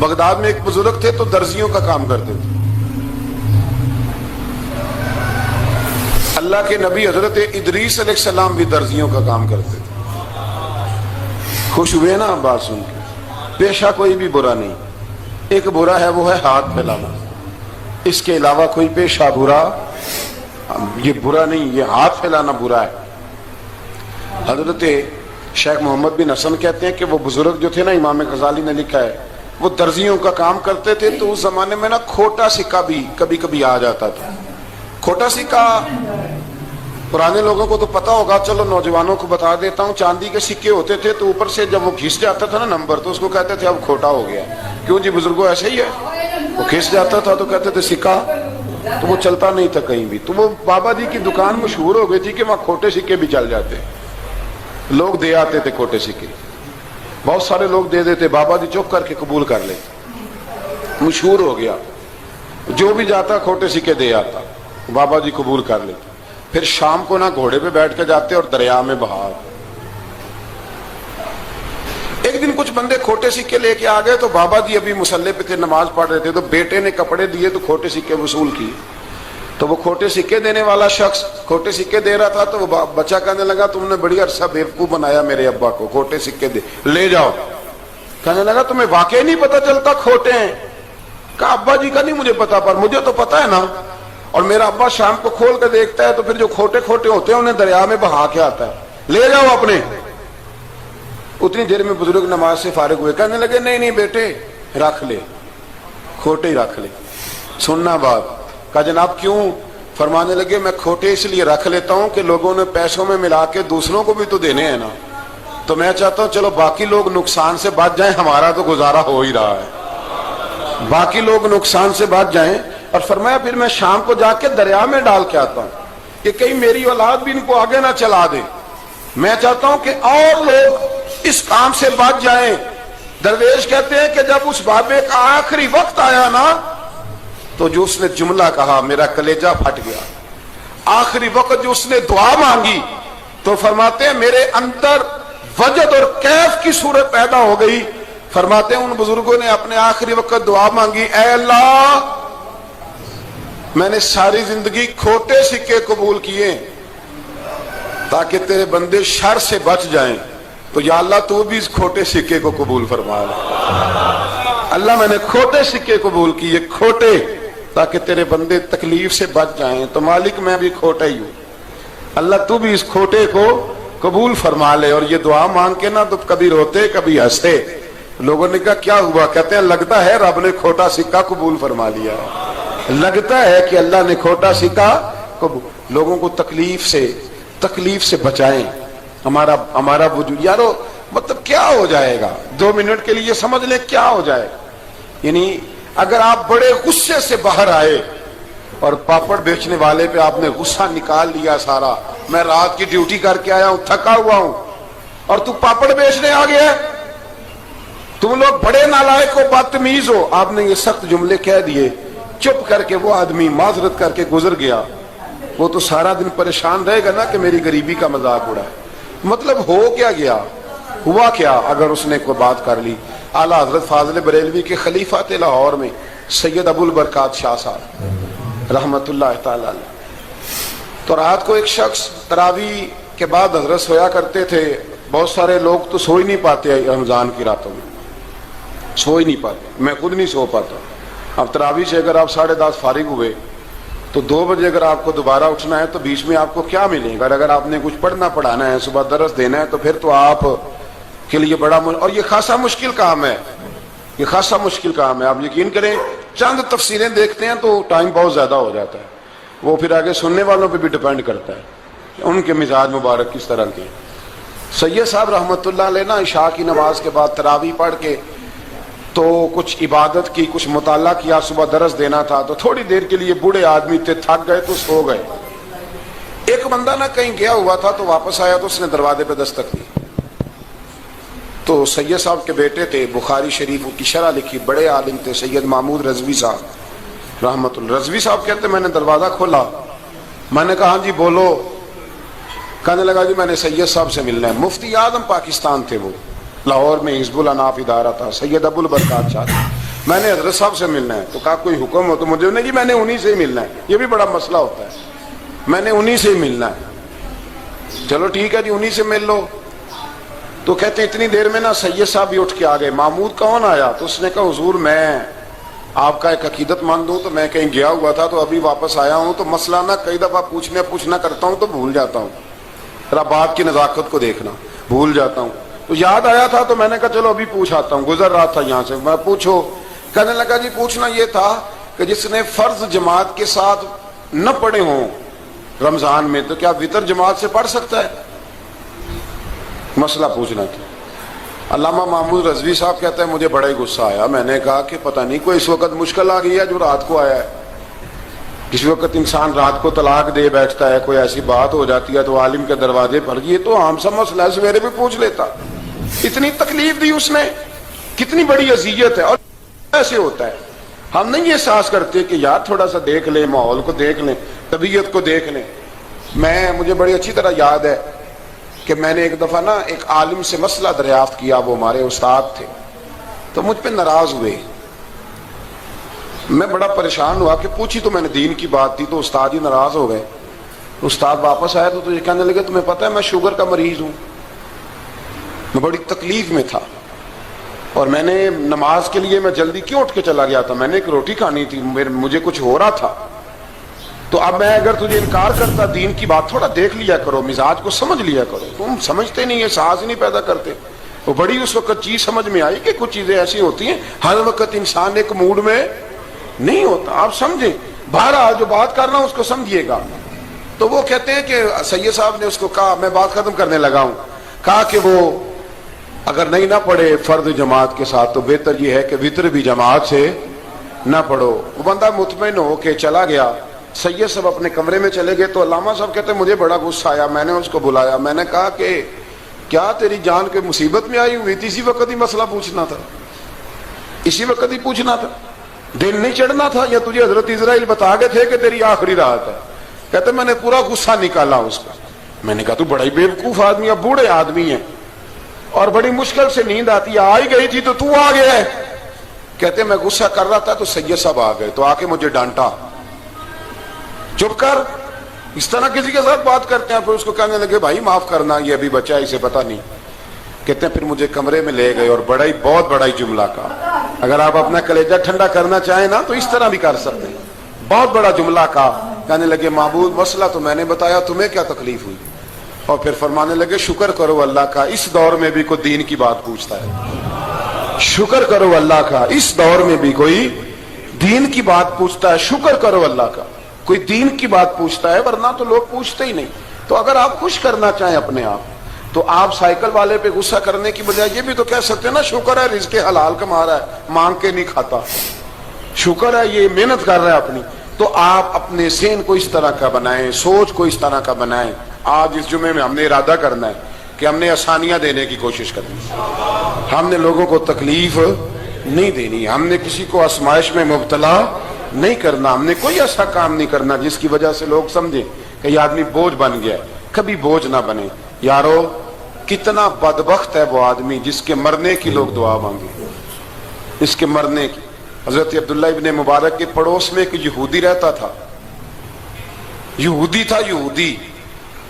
Baghdad میں ایک بزرگ تھے تو درزیوں کا کام کرتے تھے. اللہ کے نبی حضرت ادریس علیہ السلام بھی درزیوں کا کام کرتے تھے. خوش ہوئے نا بات سن کے؟ پیشہ کوئی بھی برا نہیں، ایک برا ہے وہ ہے ہاتھ پھیلانا، اس کے علاوہ کوئی پیشہ برا یہ برا نہیں، یہ ہاتھ پھیلانا برا ہے. حضرت شیخ محمد بن حسن کہتے ہیں کہ وہ بزرگ جو تھے نا، امام غزالی نے لکھا ہے، وہ درزیوں کا کام کرتے تھے تو اس زمانے میں نا کھوٹا سکہ بھی کبھی کبھی آ جاتا تھا. کھوٹا سکہ پرانے لوگوں کو تو پتا ہوگا، چلو نوجوانوں کو بتا دیتا ہوں. چاندی کے سکے ہوتے تھے تو اوپر سے جب وہ گھس جاتا تھا نا نمبر، تو اس کو کہتے تھے اب کھوٹا ہو گیا. کیوں جی بزرگوں ایسے ہی ہے، وہ گھس جاتا تھا تو کہتے تھے سکہ، تو وہ چلتا نہیں تھا کہیں بھی. تو وہ بابا جی کی دکان مشہور ہو گئی تھی کہ وہاں کھوٹے سکے بھی چل جاتے، لوگ دے آتے تھے کھوٹے سکے، بہت سارے لوگ دے دیتے، بابا جی چپ کر کے قبول کر لیتے. مشہور ہو گیا، جو بھی جاتا کھوٹے سکے دے آتا، بابا جی قبول کر لیتے. پھر شام کو نہ گھوڑے پہ بیٹھ کے جاتے اور دریا میں بہا. ایک دن کچھ بندے کھوٹے سکے لے کے آ گئے تو بابا جی ابھی مصلے پہ تھے، نماز پڑھ رہے تھے، تو بیٹے نے کپڑے دیے تو کھوٹے سکے وصول کیے. تو وہ کھوٹے سکے دینے والا شخص کھوٹے سکے دے رہا تھا، تو وہ بچہ کہنے لگا تم نے بڑی عرصہ بیوقوف بنایا میرے ابا کو، کھوٹے سکے دے لے جاؤ. کہنے لگا تمہیں واقعی نہیں پتا چلتا کھوٹے ہیں؟ کہا ابا جی کا نہیں مجھے پتا، پر مجھے تو پتا ہے نا، اور میرا ابا شام کو کھول کے دیکھتا ہے تو پھر جو کھوٹے کھوٹے ہوتے ہیں انہیں دریا میں بہا کے آتا ہے، لے جاؤ اپنے. اتنی دیر میں بزرگ نماز سے فارغ ہوئے، کہنے لگے نہیں نہیں بیٹے رکھ لے، کھوٹے ہی رکھ لے. سننا بات. کہا جناب کیوں؟ فرمانے لگے میں کھوٹے اس لیے رکھ لیتا ہوں کہ لوگوں نے پیسوں میں ملا کے دوسروں کو بھی تو دینے ہیں نا، تو میں چاہتا ہوں چلو باقی لوگ نقصان سے بچ جائیں، ہمارا تو گزارا ہو ہی رہا ہے، باقی لوگ نقصان سے بچ جائیں. اور فرمایا پھر میں شام کو جا کے دریا میں ڈال کے آتا ہوں کہ کہیں میری اولاد بھی ان کو آگے نہ چلا دے. میں چاہتا ہوں کہ اور لوگ اس کام سے بچ جائیں. درویش کہتے ہیں کہ جب اس بابے کا آخری وقت آیا نا تو جو اس نے جملہ کہا میرا کلیجہ پھٹ گیا. آخری وقت جو اس نے دعا مانگی تو فرماتے ہیں میرے اندر وجد اور کیف کی صورت پیدا ہو گئی. فرماتے ہیں ان بزرگوں نے اپنے آخری وقت دعا مانگی، اے اللہ میں نے ساری زندگی کھوٹے سکے قبول کیے تاکہ تیرے بندے شر سے بچ جائیں، تو یا اللہ تو بھی اس کھوٹے سکے کو قبول فرما لے. اللہ میں نے کھوٹے سکے قبول کیے، کھوٹے، تاکہ تیرے بندے تکلیف سے بچ جائیں. تو مالک میں بھی کھوٹا ہی ہوں، اللہ تو بھی اس کھوٹے کو قبول فرما لے. اور یہ دعا مانگ کے نا تو کبھی روتے کبھی ہنستے. لوگوں نے کہا کیا ہوا؟ کہتے ہیں لگتا ہے رب نے کھوٹا سکہ قبول فرما لیا، لگتا ہے کہ اللہ نے کھوٹا سکہ قبول. لوگوں کو تکلیف سے بچائیں. ہمارا وجود یارو مطلب کیا ہو جائے گا 2 منٹ کے لیے سمجھ لیں کیا ہو جائے گا. یعنی اگر آپ بڑے غصے سے باہر آئے اور پاپڑ بیچنے والے پہ آپ نے غصہ نکال لیا سارا، میں رات کی ڈیوٹی کر کے آیا ہوں تھکا ہوا ہوں اور تو پاپڑ بیچنے آ گیا، تم لوگ بڑے نالائق ہو بدتمیز ہو، آپ نے یہ سخت جملے کہہ دیے، چپ کر کے وہ آدمی معذرت کر کے گزر گیا، وہ تو سارا دن پریشان رہے گا نا کہ میری غریبی کا مذاق اڑا. مطلب ہو کیا گیا، ہوا کیا اگر اس نے کوئی بات کر لی. اعلیٰ حضرت فاضل بریلوی کے خلیفہ تھے لاہور میں سید ابو البرکات شاہ صاحب رحمت اللہ تعالی علیہ. تو رات کو ایک شخص تراویح کے بعد حضرت سویا کرتے تھے. بہت سارے لوگ تو سو ہی نہیں پاتے رمضان کی راتوں میں، سو ہی نہیں پاتے، میں خود نہیں سو پاتا. اب تراویح سے اگر آپ 10:30 فارغ ہوئے تو 2 بجے اگر آپ کو دوبارہ اٹھنا ہے تو بیچ میں آپ کو کیا ملے گا؟ اگر آپ نے کچھ پڑھنا پڑھانا ہے، صبح درس دینا ہے، تو پھر تو آپ کے لیے بڑا اور یہ خاصا مشکل کام ہے، یہ خاصا مشکل کام ہے. آپ یقین کریں چند تفسیریں دیکھتے ہیں تو ٹائم بہت زیادہ ہو جاتا ہے. وہ پھر آگے سننے والوں پہ بھی ڈیپینڈ کرتا ہے ان کے مزاج مبارک کس طرح کے. سید صاحب رحمت اللہ علیہ نا عشاء کی نماز کے بعد تراویح پڑھ کے تو کچھ عبادت کی، کچھ مطالعہ کیا، صبح درس دینا تھا تو تھوڑی دیر کے لیے بوڑھے آدمی تھے، تھک گئے تو سو گئے. ایک بندہ نا کہیں گیا ہوا تھا تو واپس آیا تو اس نے دروازے پہ دستک دی. تو سید صاحب کے بیٹے تھے، بخاری شریف کی شرح لکھی، بڑے عالم تھے سید محمود رضوی صاحب رحمت اللہ. رضوی صاحب کہتے میں نے دروازہ کھولا، میں نے کہا ہاں جی بولو. کہنے لگا جی میں نے سید صاحب سے ملنا ہے. مفتی اعظم پاکستان تھے وہ، لاہور میں حزب الاناف ادارہ تھا، سید ابو البرکات شاہ. میں نے حضرت صاحب سے ملنا ہے. تو کہا کوئی حکم ہو تو مجھے نہیں جی میں نے انہی سے ہی ملنا ہے. یہ بھی بڑا مسئلہ ہوتا ہے, میں نے انہی سے ہی ملنا ہے. چلو ٹھیک ہے جی انہی سے مل لو. تو کہتے ہیں اتنی دیر میں نا سید صاحب بھی اٹھ کے آ گئے. محمود کون آیا؟ تو اس نے کہا حضور میں آپ کا ایک عقیدت مند ہوں, تو میں کہیں گیا ہوا تھا تو ابھی واپس آیا ہوں, تو مسئلہ نا کئی دفعہ پوچھنا کرتا ہوں تو بھول جاتا ہوں, ذرا بات کی نزاکت کو دیکھنا, بھول جاتا ہوں. تو یاد آیا تھا تو میں نے کہا چلو ابھی پوچھ آتا ہوں, گزر رہا تھا یہاں سے, میں پوچھو. کہنے لگا جی پوچھنا یہ تھا کہ جس نے فرض جماعت کے ساتھ نہ پڑھے ہوں رمضان میں تو کیا وتر جماعت سے پڑھ سکتا ہے؟ مسئلہ پوچھنا تھا. علامہ محمود رضوی صاحب کہتا ہے مجھے بڑا ہی غصہ آیا. میں نے کہا کہ پتہ نہیں کوئی اس وقت مشکل آ گئی ہے جو رات کو آیا ہے. کسی وقت انسان رات کو طلاق دے بیٹھتا ہے, کوئی ایسی بات ہو جاتی ہے تو عالم کے دروازے پر, یہ تو عام سا مسئلہ ہے, سویرے بھی پوچھ لیتا. اتنی تکلیف دی اس نے, کتنی بڑی اذیت ہے. اور ایسے ہوتا ہے, ہم نہیں یہ احساس کرتے کہ یار تھوڑا سا دیکھ لیں, ماحول کو دیکھ لیں, طبیعت کو دیکھ لیں. مجھے بڑی اچھی طرح یاد ہے کہ میں نے ایک دفعہ نا ایک عالم سے مسئلہ دریافت کیا, وہ ہمارے استاد تھے, تو مجھ پہ ناراض ہوئے. میں بڑا پریشان ہوا کہ پوچھی تو میں نے دین کی بات تھی, تو استاد ہی ناراض ہو گئے. استاد واپس آیا تو یہ کہنے لگے تمہیں پتہ ہے میں شوگر کا مریض ہوں. میں بڑی تکلیف میں تھا اور میں نے نماز کے لیے میں جلدی کیوں اٹھ کے چلا گیا تھا, میں نے ایک روٹی کھانی تھی, مجھے کچھ ہو رہا تھا. تو اب میں اگر تجھے انکار کرتا دین کی بات, تھوڑا دیکھ لیا کرو, مزاج کو سمجھ لیا کرو, تم سمجھتے نہیں, احساس ہی نہیں پیدا کرتے. وہ بڑی اس وقت چیز سمجھ میں آئی کہ کچھ چیزیں ایسی ہوتی ہیں ہر وقت انسان ایک موڈ میں نہیں ہوتا. آپ سمجھیں, بہرحال جو بات کرنا اس کو سمجھیے گا. تو وہ کہتے ہیں کہ سید صاحب نے اس کو کہا, میں بات ختم کرنے لگا ہوں, کہا کہ وہ اگر نہیں نہ پڑھے فرض جماعت کے ساتھ تو بہتر یہ ہے کہ وتر بھی جماعت سے نہ پڑھو. وہ بندہ مطمئن ہو کے چلا گیا. سید صاحب اپنے کمرے میں چلے گئے تو علامہ صاحب کہتے ہیں مجھے بڑا غصہ آیا. میں نے اس کو بلایا, میں نے کہا کہ کیا تیری جان کے مصیبت میں آئی ہوئی تھی؟ اسی وقت ہی مسئلہ پوچھنا تھا, اسی وقت ہی پوچھنا تھا, دن نہیں چڑھنا تھا, یا تجھے حضرت اسرائیل بتا گئے تھے کہ تیری آخری رات ہے؟ کہتے میں نے پورا غصہ نکالا اس کا. میں نے کہا تو بڑا ہی بیوقوف آدمی ہے, بوڑھے آدمی ہیں اور بڑی مشکل سے نیند آتی ہے, آ ہی گئی تھی تو آ گیا ہے. کہتے میں غصہ کر رہا تھا تو سید صاحب آ گئے, تو آ کے مجھے ڈانٹا, چپ کر, اس طرح کسی کے ساتھ بات کرتے ہیں. پھر اس کو کہنے لگے بھائی معاف کرنا, یہ ابھی بچہ ہے, اسے پتہ نہیں. کہتے ہیں پھر مجھے کمرے میں لے گئے اور بہت بڑا ہی جملہ کہا. اگر آپ اپنا کلیجہ ٹھنڈا کرنا چاہیں نا تو اس طرح بھی کر سکتے ہیں. بہت بڑا جملہ کہا. کہنے لگے معبود مسئلہ تو میں نے بتایا, تمہیں کیا تکلیف ہوئی؟ اور پھر فرمانے لگے شکر کرو اللہ کا, اس دور میں بھی کوئی دین کی بات پوچھتا ہے. شکر کرو اللہ کا, اس دور میں بھی کوئی دین کی بات پوچھتا ہے. شکر کرو اللہ کا, کوئی دین کی بات پوچھتا ہے, ورنہ تو لوگ پوچھتے ہی نہیں. تو اگر آپ خوش کرنا چاہیں اپنے آپ تو آپ سائیکل والے پہ غصہ کرنے کی بجائے یہ بھی تو کہہ سکتے ہیں نا شکر ہے رزق حلال کما رہا ہے, مانگ کے نہیں کھاتا, شکر ہے یہ محنت کر رہا ہے اپنی. تو آپ اپنے ذہن کو اس طرح کا بنائیں, سوچ کو اس طرح کا بنائیں. آج اس جمعے میں ہم نے ارادہ کرنا ہے کہ ہم نے آسانیاں دینے کی کوشش کرنی, ہم نے لوگوں کو تکلیف نہیں دینی, ہم نے کسی کو آزمائش میں مبتلا نہیں کرنا, ہم نے کوئی ایسا کام نہیں کرنا جس کی وجہ سے لوگ سمجھیں کہ یہ آدمی بوجھ بن گیا ہے. کبھی بوجھ نہ بنے. یارو کتنا بدبخت ہے وہ آدمی جس کے مرنے کی لوگ دعا مانگے, اس کے مرنے کی. حضرت عبداللہ ابن مبارک کے پڑوس میں ایک یہودی رہتا تھا, یہودی تھا, یہودی.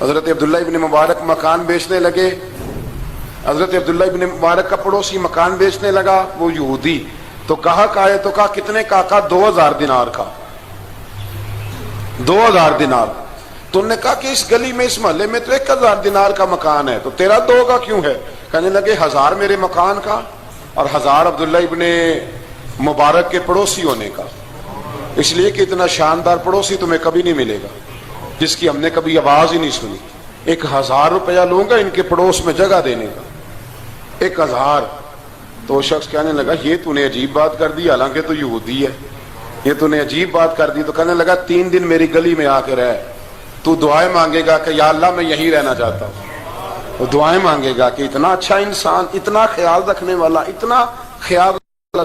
حضرت عبداللہ ابن مبارک مکان بیچنے لگے. حضرت عبداللہ ابن مبارک کا پڑوسی مکان بیچنے لگا, وہ یہودی. تو کہا تو کہا کتنے کا؟ 2000 دینار کا, 2000 دینار. تو انہوں نے کہا کہ اس گلی میں, اس محلے میں تو 1000 دینار کا مکان ہے, تو تیرا 2 کا کیوں ہے؟ کہنے لگے 1000 میرے مکان کا اور 1000 عبداللہ ابن مبارک کے پڑوسی ہونے کا, اس لیے کہ اتنا شاندار پڑوسی تمہیں کبھی نہیں ملے گا جس کی ہم نے کبھی آواز ہی نہیں سنی. 1000 روپیہ لوں گا ان کے پڑوس میں جگہ دینے کا, 1000. تو وہ شخص کہنے لگا یہ تو نے عجیب بات کر دی, حالانکہ تو یہودی ہے, یہ تو نے عجیب بات کر دی. تو کہنے لگا 3 دن میری گلی میں آ کے رہ, تو دعائیں مانگے گا کہ یا اللہ میں یہیں رہنا چاہتا ہوں. وہ دعائیں مانگے گا کہ اتنا اچھا انسان, اتنا خیال رکھنے والا, اتنا خیال والا